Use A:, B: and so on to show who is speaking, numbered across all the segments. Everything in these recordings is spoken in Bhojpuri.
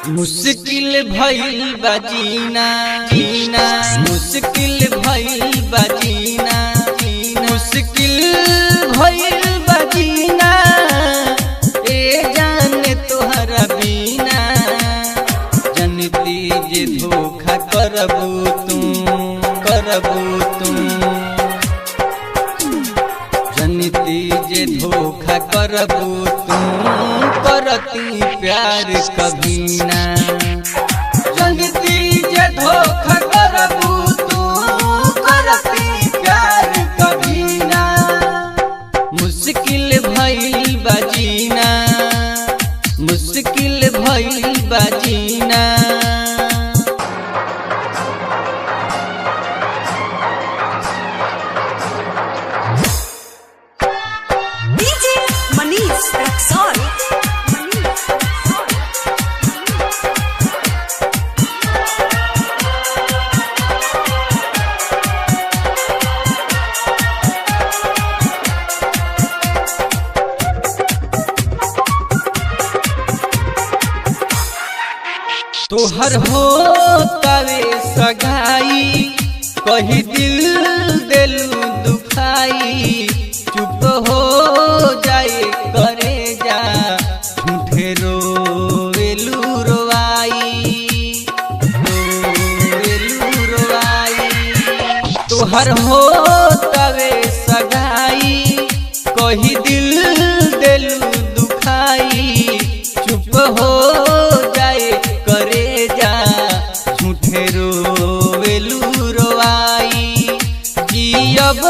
A: मुश्किल भइल बा जीना जीना, मुश्किल भइल बा जीना जीना, मुश्किल भइल बा जीना, ए जाने तोहरा बिना। जनती जे धोखा करबू तू, जनती जे धोखा करबू तू, करती प्यार कभी ना। जनती जे धोखा करबू तू, करती प्यार कभी ना। मुश्किल भइल बा जीना, मुश्किल भइल बा जीना।
B: डीजे मनीष रक्सौल।
A: तोहर हो तवे सगाई, कही दिल दिलू दुखाई। चुप हो जाए करे जा, झूठे रोवेलू रोवाई, रोवेलू रोवाई। तोहर हो तवे सगाई, कही दिल दिलू दुखाई। चुप हो जाए करे जा, झूठे रोवेलू रोवाई। जियब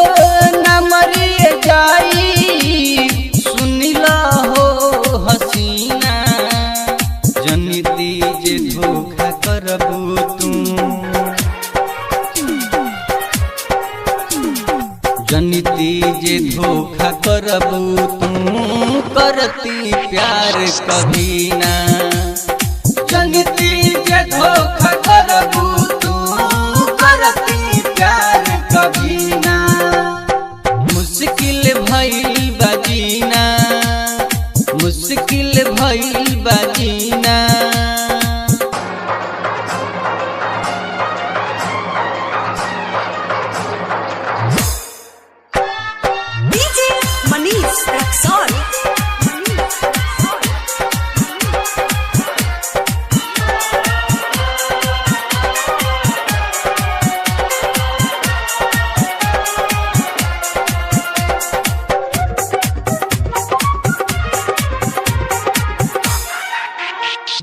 A: न मरिए जाई, सुनिला हो हसीना। जनती जे धोखा करबू तू, जनती जे धोखा करबू तू, करती प्यार कभी ना। जनती जे धोखा करबू तू, करती प्यार कभी ना। मुश्किल भइल बा जीना, मुश्किल भइल बा जीना।
B: डीजे मनीष रक्सौल।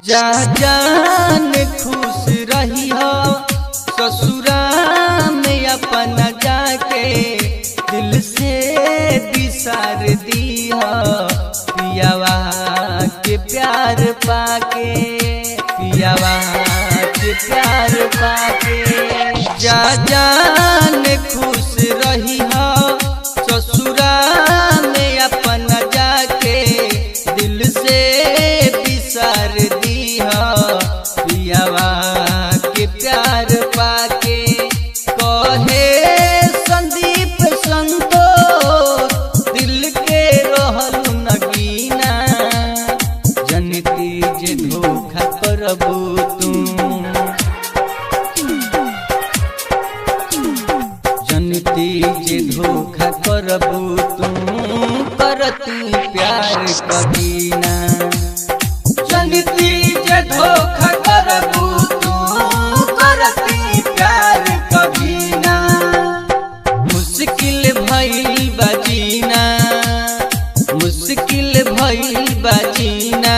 A: जा जान खुश रही हो, ससुरा में अपना जाके। दिल से बिसार दी हो, पियावा के प्यार पाके, पियावा के प्यार पाके। जा जान खुश रही हो, ससुरा में अपना जाके। दिल से बिसार दी हो, पियावा के प्यार पाके। कहे संदीप संतोष, दिल के रहलू नगीना। जनती जे धोखा करबू तू, जनती जे धोखा करबू तू, करती प्यार कभी ना। जनती जे धोखा करबू तू, करती प्यार कभी ना। मुश्किल भइल बा जीना, मुश्किल भइल बा जीना।